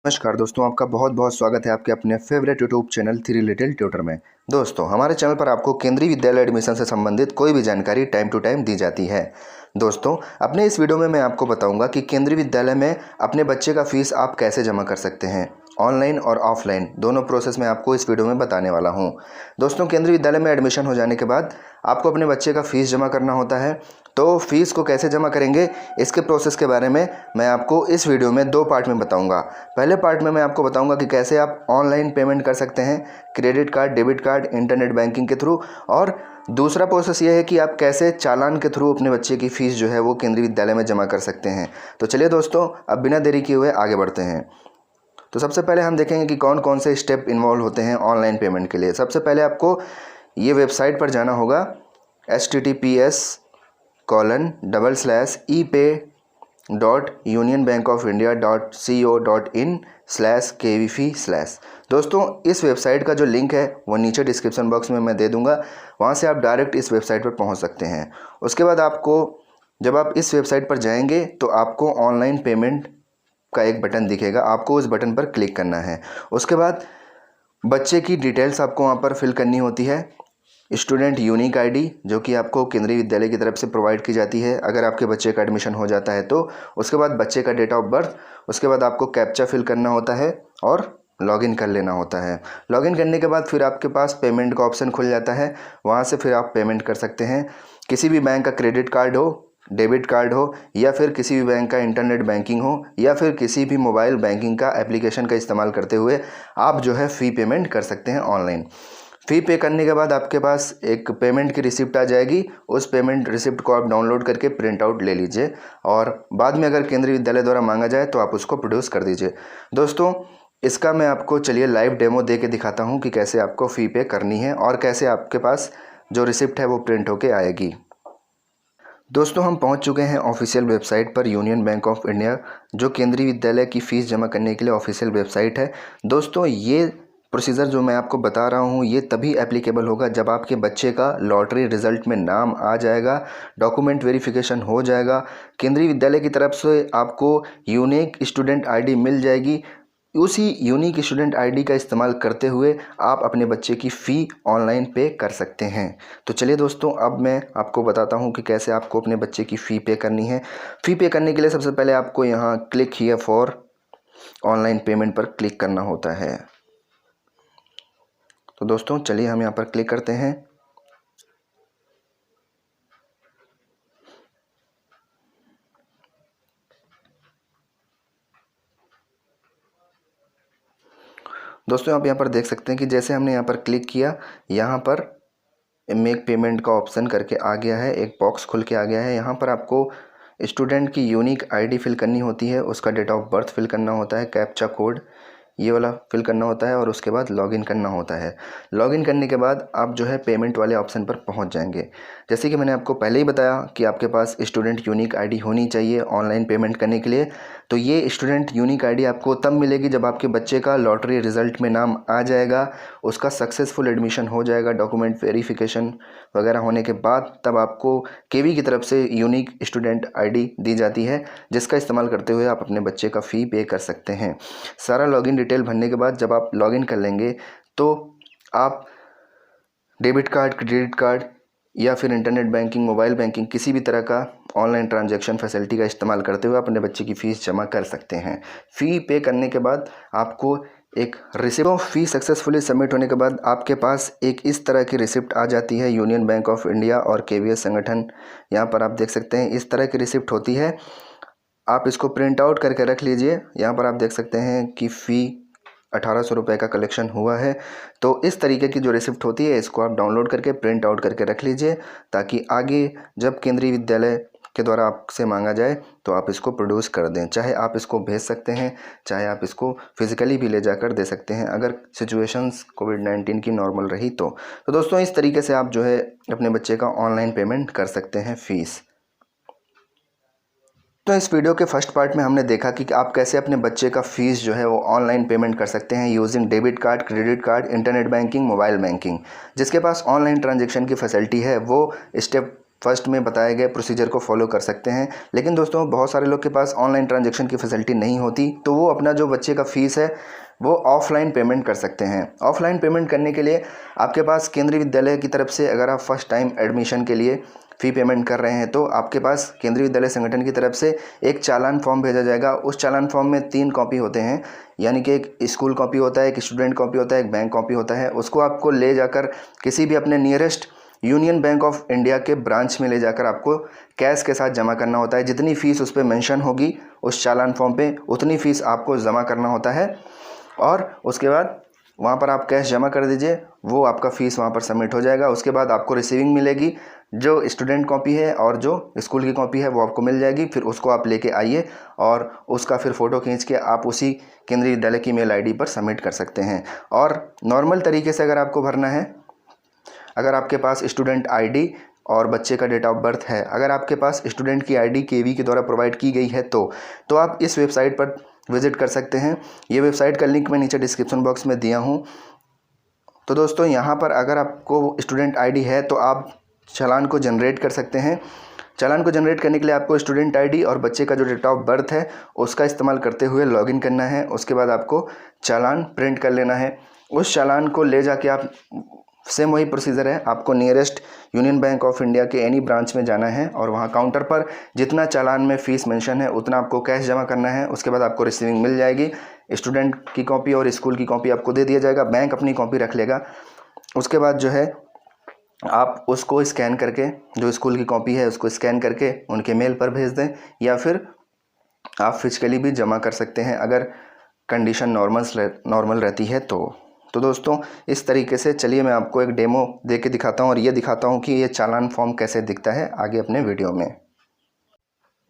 नमस्कार दोस्तों, आपका बहुत बहुत स्वागत है आपके अपने favourite YouTube channel three little tutor में। दोस्तों, हमारे चैनल पर आपको केंद्रीय विद्यालय एडमिशन से संबंधित कोई भी जानकारी टाइम टू टाइम दी जाती है। दोस्तों, अपने इस वीडियो में मैं आपको बताऊंगा कि केंद्रीय विद्यालय में अपने बच्चे का फीस आप कैसे जमा कर सकते हैं। ऑनलाइन और ऑफलाइन दोनों प्रोसेस मैं आपको इस वीडियो में बताने वाला हूं। दोस्तों, केंद्रीय विद्यालय में एडमिशन हो जाने के बाद आपको अपने बच्चे का फ़ीस जमा करना होता है। तो फ़ीस को कैसे जमा करेंगे, इसके प्रोसेस के बारे में मैं आपको इस वीडियो में 2 पार्ट में बताऊंगा। पहले पार्ट में मैं आपको बताऊंगा कि कैसे आप ऑनलाइन पेमेंट कर सकते हैं, credit card, debit card, internet banking के थ्रू, और दूसरा प्रोसेस ये है कि आप कैसे चालान के थ्रू अपने बच्चे की फ़ीस जो है वो केंद्रीय विद्यालय में जमा कर सकते हैं। तो चलिए दोस्तों, अब बिना देरी किए हुए आगे बढ़ते हैं। तो सबसे पहले हम देखेंगे कि कौन कौन से स्टेप इन्वॉल्व होते हैं ऑनलाइन पेमेंट के लिए। सबसे पहले आपको ये वेबसाइट पर जाना होगा https://ePay.unionbankofindia.co.in/kvfee/। दोस्तों, इस वेबसाइट का जो लिंक है वो नीचे डिस्क्रिप्शन बॉक्स में मैं दे दूंगा, वहाँ से आप डायरेक्ट इस वेबसाइट पर पहुँच सकते हैं। उसके बाद आपको जब आप इस वेबसाइट पर जाएंगे तो आपको ऑनलाइन पेमेंट का एक बटन दिखेगा, आपको उस बटन पर क्लिक करना है। उसके बाद बच्चे की डिटेल्स आपको वहाँ पर फिल करनी होती है। स्टूडेंट यूनिक आईडी जो कि आपको केंद्रीय विद्यालय की तरफ से प्रोवाइड की जाती है अगर आपके बच्चे का एडमिशन हो जाता है तो। उसके बाद बच्चे का डेट ऑफ बर्थ, उसके बाद आपको कैप्चा फिल करना होता है और लॉगिन कर लेना होता है। लॉगिन करने के बाद फिर आपके पास पेमेंट का ऑप्शन खुल जाता है, वहाँ से फिर आप पेमेंट कर सकते हैं। किसी भी बैंक का क्रेडिट कार्ड हो, डेबिट कार्ड हो, या फिर किसी भी बैंक का इंटरनेट बैंकिंग हो, या फिर किसी भी मोबाइल बैंकिंग का एप्लीकेशन का इस्तेमाल करते हुए आप जो है फ़ी पेमेंट कर सकते हैं ऑनलाइन। फ़ी पे करने के बाद आपके पास एक पेमेंट की रिसिप्ट आ जाएगी। उस पेमेंट रिसिप्ट को आप डाउनलोड करके प्रिंट आउट ले लीजिए और बाद में अगर केंद्रीय विद्यालय द्वारा मांगा जाए तो आप उसको प्रोड्यूस कर दीजिए। दोस्तों, इसका मैं आपको चलिए लाइव डेमो दे के दिखाता हूँ कि कैसे आपको फ़ी पे करनी है और कैसे आपके पास जो रिसिप्ट है वो प्रिंट होके आएगी। दोस्तों, हम पहुंच चुके हैं ऑफिशियल वेबसाइट पर, यूनियन बैंक ऑफ इंडिया, जो केंद्रीय विद्यालय की फ़ीस जमा करने के लिए ऑफिशियल वेबसाइट है। दोस्तों, ये प्रोसीजर जो मैं आपको बता रहा हूँ ये तभी एप्लीकेबल होगा जब आपके बच्चे का लॉटरी रिज़ल्ट में नाम आ जाएगा, डॉक्यूमेंट वेरिफिकेशन हो जाएगा, केंद्रीय विद्यालय की तरफ से आपको यूनिक स्टूडेंट आईडी मिल जाएगी। उसी यूनिक स्टूडेंट आईडी का इस्तेमाल करते हुए आप अपने बच्चे की फ़ी ऑनलाइन पे कर सकते हैं। तो चलिए दोस्तों, अब मैं आपको बताता हूँ कि कैसे आपको अपने बच्चे की फ़ी पे करनी है। फ़ी पे करने के लिए सबसे पहले आपको यहाँ click here for online payment पर क्लिक करना होता है। तो दोस्तों, चलिए हम यहाँ पर क्लिक करते हैं। दोस्तों, आप यहाँ पर देख सकते हैं कि जैसे हमने यहाँ पर क्लिक किया, यहाँ पर मेक पेमेंट का ऑप्शन करके आ गया है, एक बॉक्स खुल के आ गया है। यहाँ पर आपको स्टूडेंट की यूनिक आईडी फिल करनी होती है, उसका डेट ऑफ बर्थ फिल करना होता है, कैप्चा कोड ये वाला फिल करना होता है और उसके बाद लॉगिन करना होता है। लॉगिन करने के बाद आप जो है पेमेंट वाले ऑप्शन पर पहुंच जाएंगे। जैसे कि मैंने आपको पहले ही बताया कि आपके पास स्टूडेंट यूनिक आईडी होनी चाहिए ऑनलाइन पेमेंट करने के लिए। तो ये स्टूडेंट यूनिक आईडी आपको तब मिलेगी जब आपके बच्चे का लॉटरी रिज़ल्ट में नाम आ जाएगा, उसका सक्सेसफुल एडमिशन हो जाएगा, डॉक्यूमेंट वेरिफिकेशन वगैरह होने के बाद तब आपको केवी की तरफ से यूनिक स्टूडेंट आईडी दी जाती है, जिसका इस्तेमाल करते हुए आप अपने बच्चे का फ़ी पे कर सकते हैं। सारा लॉगिन डिटेल भरने के बाद जब आप लॉगिन कर लेंगे तो आप डेबिट कार्ड, क्रेडिट कार्ड या फिर इंटरनेट बैंकिंग, मोबाइल बैंकिंग, किसी भी तरह का ऑनलाइन ट्रांजैक्शन फैसिलिटी का इस्तेमाल करते हुए अपने बच्चे की फ़ीस जमा कर सकते हैं। फ़ी पे करने के बाद आपको एक रिसिप्ट, फ़ी सक्सेसफुली सबमिट होने के बाद आपके पास एक इस तरह की रिसिप्ट आ जाती है यूनियन बैंक ऑफ इंडिया और केवीएस संगठन। यहाँ पर आप देख सकते हैं इस तरह की रिसिप्ट होती है। आप इसको प्रिंट आउट करके रख लीजिए। यहाँ पर आप देख सकते हैं कि फ़ी 1800 रुपये का कलेक्शन हुआ है। तो इस तरीके की जो रिसिप्ट होती है इसको आप डाउनलोड करके प्रिंट आउट करके रख लीजिए, ताकि आगे जब केंद्रीय विद्यालय के द्वारा आपसे मांगा जाए तो आप इसको प्रोड्यूस कर दें। चाहे आप इसको भेज सकते हैं, चाहे आप इसको फिज़िकली भी ले जाकर दे सकते हैं अगर सिचुएशंस कोविड-19 की नॉर्मल रही तो। दोस्तों, इस तरीके से आप जो है अपने बच्चे का ऑनलाइन पेमेंट कर सकते हैं फ़ीस। तो इस वीडियो के फर्स्ट पार्ट में हमने देखा कि आप कैसे अपने बच्चे का फ़ीस जो है वो ऑनलाइन पेमेंट कर सकते हैं using debit card, credit card, internet banking, mobile banking. जिसके पास ऑनलाइन ट्रांजैक्शन की फैसिलिटी है वो स्टेप फर्स्ट में बताए गए प्रोसीजर को फॉलो कर सकते हैं। लेकिन दोस्तों बहुत सारे लोग के पास ऑनलाइन ट्रांजैक्शन की फैसिलिटी नहीं होती, तो वो अपना जो बच्चे का फ़ीस है वो ऑफ़लाइन पेमेंट कर सकते हैं। ऑफ़लाइन पेमेंट करने के लिए आपके पास केंद्रीय विद्यालय की तरफ से, अगर आप फर्स्ट टाइम एडमिशन के लिए फ़ी पेमेंट कर रहे हैं तो आपके पास केंद्रीय विद्यालय संगठन की तरफ से एक चालान फॉर्म भेजा जाएगा। उस चालान फॉर्म में 3 कॉपी होते हैं, यानी कि एक स्कूल कॉपी होता है, एक स्टूडेंट कॉपी होता है, एक बैंक कॉपी होता है। उसको आपको ले जाकर किसी भी अपने nearest union bank of India के ब्रांच में ले जाकर आपको कैश के साथ जमा करना होता है। जितनी फ़ीस उस पर मेंशन होगी उस चालान फॉर्म पे, उतनी फ़ीस आपको जमा करना होता है और उसके बाद वहाँ पर आप कैश जमा कर दीजिए, वो आपका फ़ीस वहाँ पर सबमिट हो जाएगा। उसके बाद आपको रिसीविंग मिलेगी, जो स्टूडेंट कॉपी है और जो स्कूल की कॉपी है वो आपको मिल जाएगी। फिर उसको आप लेके आइए और उसका फिर फ़ोटो खींच के आप उसी केंद्रीय विद्यालय की मेल आईडी पर सबमिट कर सकते हैं। और नॉर्मल तरीके से अगर आपको भरना है, अगर आपके पास स्टूडेंट आईडी और बच्चे का डेट ऑफ बर्थ है, अगर आपके पास स्टूडेंट की आईडी केवी के द्वारा प्रोवाइड की गई है तो आप इस वेबसाइट पर विज़िट कर सकते हैं। ये वेबसाइट का लिंक मैं नीचे डिस्क्रिप्शन बॉक्स में दिया हूँ। तो दोस्तों यहाँ पर अगर आपको स्टूडेंट आईडी है तो आप चालान को जनरेट कर सकते हैं। चालान को जनरेट करने के लिए आपको स्टूडेंट आईडी और बच्चे का जो डेट ऑफ बर्थ है उसका इस्तेमाल करते हुए लॉगिन करना है। उसके बाद आपको चालान प्रिंट कर लेना है। उस चालान को ले जाके आप, सेम वही प्रोसीजर है, आपको nearest union bank of India के एनी ब्रांच में जाना है और वहाँ काउंटर पर जितना चालान में फ़ीस मेंशन है उतना आपको कैश जमा करना है। उसके बाद आपको रिसीविंग मिल जाएगी। स्टूडेंट की कॉपी और स्कूल की कॉपी आपको दे दिया जाएगा, बैंक अपनी कॉपी रख लेगा। उसके बाद जो है आप उसको स्कैन करके, जो स्कूल की कॉपी है उसको स्कैन करके उनके मेल पर भेज दें, या फिर आप फिजिकली भी जमा कर सकते हैं अगर कंडीशन नॉर्मल रहती है तो दोस्तों इस तरीके से, चलिए मैं आपको एक डेमो दे के दिखाता हूँ और ये दिखाता हूँ कि ये चालान फॉर्म कैसे दिखता है आगे अपने वीडियो में।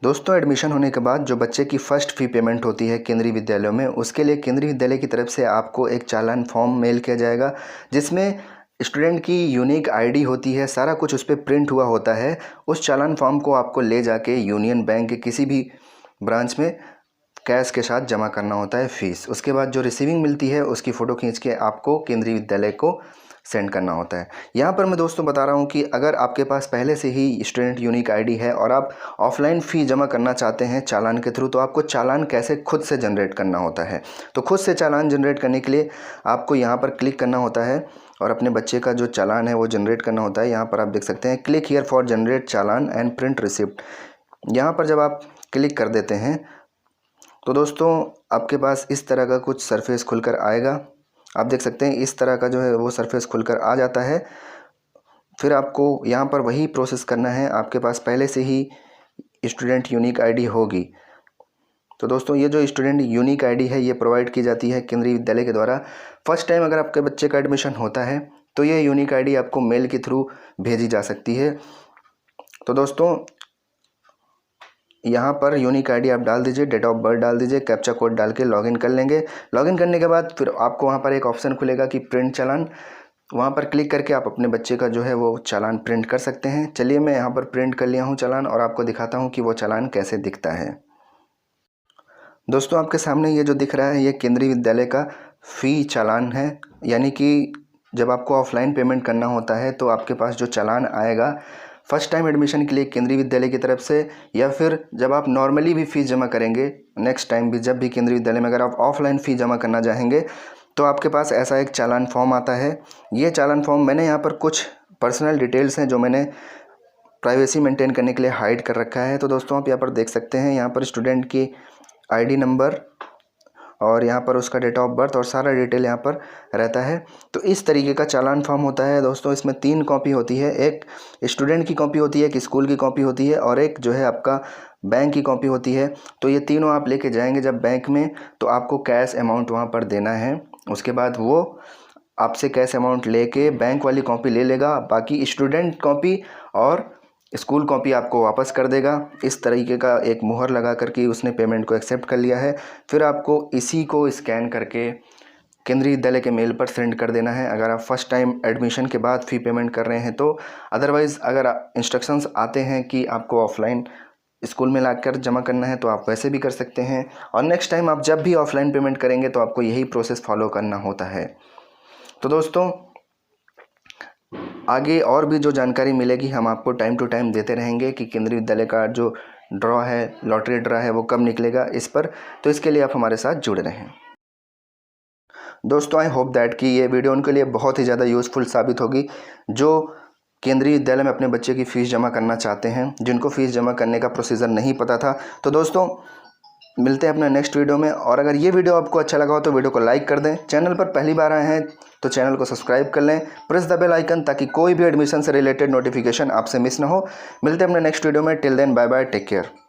दोस्तों एडमिशन होने के बाद जो बच्चे की फ़र्स्ट फ़ी पेमेंट होती है केंद्रीय विद्यालयों में, उसके लिए केंद्रीय विद्यालय की तरफ से आपको एक चालान फॉर्म मेल किया जाएगा जिसमें स्टूडेंट की यूनिक आईडी होती है, सारा कुछ उस पर प्रिंट हुआ होता है। उस चालान फॉर्म को आपको ले जाके यूनियन बैंक के किसी भी ब्रांच में कैश के साथ जमा करना होता है फ़ीस। उसके बाद जो रिसीविंग मिलती है उसकी फ़ोटो खींच के आपको केंद्रीय विद्यालय को सेंड करना होता है। यहाँ पर मैं दोस्तों बता रहा हूँ कि अगर आपके पास पहले से ही स्टूडेंट यूनिक आईडी है और आप ऑफलाइन फ़ी जमा करना चाहते हैं चालान के थ्रू, तो आपको चालान कैसे खुद से जनरेट करना होता है। तो खुद से चालान जनरेट करने के लिए आपको यहाँ पर क्लिक करना होता है और अपने बच्चे का जो चालान है वो जनरेट करना होता है। यहाँ पर आप देख सकते हैं click here for generate challan and print receipt. यहाँ पर जब आप क्लिक कर देते हैं तो दोस्तों आपके पास इस तरह का कुछ सरफेस खुलकर आएगा। आप देख सकते हैं इस तरह का जो है वो सरफेस खुलकर आ जाता है। फिर आपको यहाँ पर वही प्रोसेस करना है, आपके पास पहले से ही स्टूडेंट यूनिक आईडी होगी। तो दोस्तों ये जो स्टूडेंट यूनिक आईडी है ये प्रोवाइड की जाती है केंद्रीय विद्यालय के द्वारा। फर्स्ट टाइम अगर आपके बच्चे का एडमिशन होता है तो ये यूनिक आईडी आपको मेल के थ्रू भेजी जा सकती है। तो दोस्तों यहाँ पर यूनिक आईडी आप डाल दीजिए, डेट ऑफ बर्थ डाल दीजिए, कैप्चा कोड डाल के लॉगिन कर लेंगे। लॉगिन करने के बाद फिर आपको वहाँ पर एक ऑप्शन खुलेगा कि प्रिंट चालान, वहाँ पर क्लिक करके आप अपने बच्चे का जो है वो चालान प्रिंट कर सकते हैं। चलिए मैं यहाँ पर प्रिंट कर लिया हूँ चालान और आपको दिखाता हूँ कि वो चालान कैसे दिखता है। दोस्तों आपके सामने ये जो दिख रहा है ये केंद्रीय विद्यालय का फ़ी चालान है, यानी कि जब आपको ऑफलाइन पेमेंट करना होता है तो आपके पास जो चालान आएगा फर्स्ट टाइम एडमिशन के लिए केंद्रीय विद्यालय की तरफ से, या फिर जब आप नॉर्मली भी फ़ीस जमा करेंगे नेक्स्ट टाइम भी, जब भी केंद्रीय विद्यालय में अगर आप ऑफलाइन फ़ी जमा करना चाहेंगे तो आपके पास ऐसा एक चालान फॉर्म आता है। ये चालान फॉर्म, मैंने यहाँ पर कुछ पर्सनल डिटेल्स हैं जो मैंने प्राइवेसी मेंटेन करने के लिए हाइड कर रखा है। तो दोस्तों आप यहाँ पर देख सकते हैं, यहाँ पर स्टूडेंट की आईडी नंबर और यहाँ पर उसका डेट ऑफ बर्थ और सारा डिटेल यहाँ पर रहता है। तो इस तरीके का चालान फॉर्म होता है दोस्तों। इसमें 3 कॉपी होती है, एक स्टूडेंट की कॉपी होती है, एक स्कूल की कॉपी होती है और एक जो है आपका बैंक की कॉपी होती है। तो ये तीनों आप लेके जाएंगे जब बैंक में, तो आपको कैश अमाउंट वहाँ पर देना है। उसके बाद वो आपसे कैश अमाउंट लेके बैंक वाली कॉपी ले लेगा, बाकी स्टूडेंट कॉपी और स्कूल कॉपी आपको वापस कर देगा। इस तरीके का एक मुहर लगा करके उसने पेमेंट को एक्सेप्ट कर लिया है। फिर आपको इसी को स्कैन करके केंद्रीय विद्यालय के मेल पर सेंड कर देना है अगर आप फर्स्ट टाइम एडमिशन के बाद फ़ी पेमेंट कर रहे हैं तो। अदरवाइज़ अगर इंस्ट्रक्शंस आते हैं कि आपको ऑफलाइन स्कूल में लाकर जमा करना है तो आप वैसे भी कर सकते हैं, और नेक्स्ट टाइम आप जब भी ऑफलाइन पेमेंट करेंगे तो आपको यही प्रोसेस फॉलो करना होता है। तो दोस्तों आगे और भी जो जानकारी मिलेगी हम आपको टाइम टू टाइम देते रहेंगे कि केंद्रीय विद्यालय का जो ड्रॉ है, लॉटरी ड्रॉ है, वो कब निकलेगा इस पर, तो इसके लिए आप हमारे साथ जुड़े रहें। दोस्तों आई होप दैट कि ये वीडियो उनके लिए बहुत ही ज़्यादा यूज़फुल साबित होगी जो केंद्रीय विद्यालय में अपने बच्चे की फ़ीस जमा करना चाहते हैं, जिनको फ़ीस जमा करने का प्रोसीजर नहीं पता था। तो दोस्तों मिलते हैं अपने नेक्स्ट वीडियो में, और अगर ये वीडियो आपको अच्छा लगा हो तो वीडियो को लाइक कर दें। चैनल पर पहली बार आए हैं तो चैनल को सब्सक्राइब कर लें, प्रेस द बेल आइकन ताकि कोई भी एडमिशन से रिलेटेड नोटिफिकेशन आपसे मिस ना हो। मिलते हैं अपने नेक्स्ट वीडियो में। Till then bye bye, take care.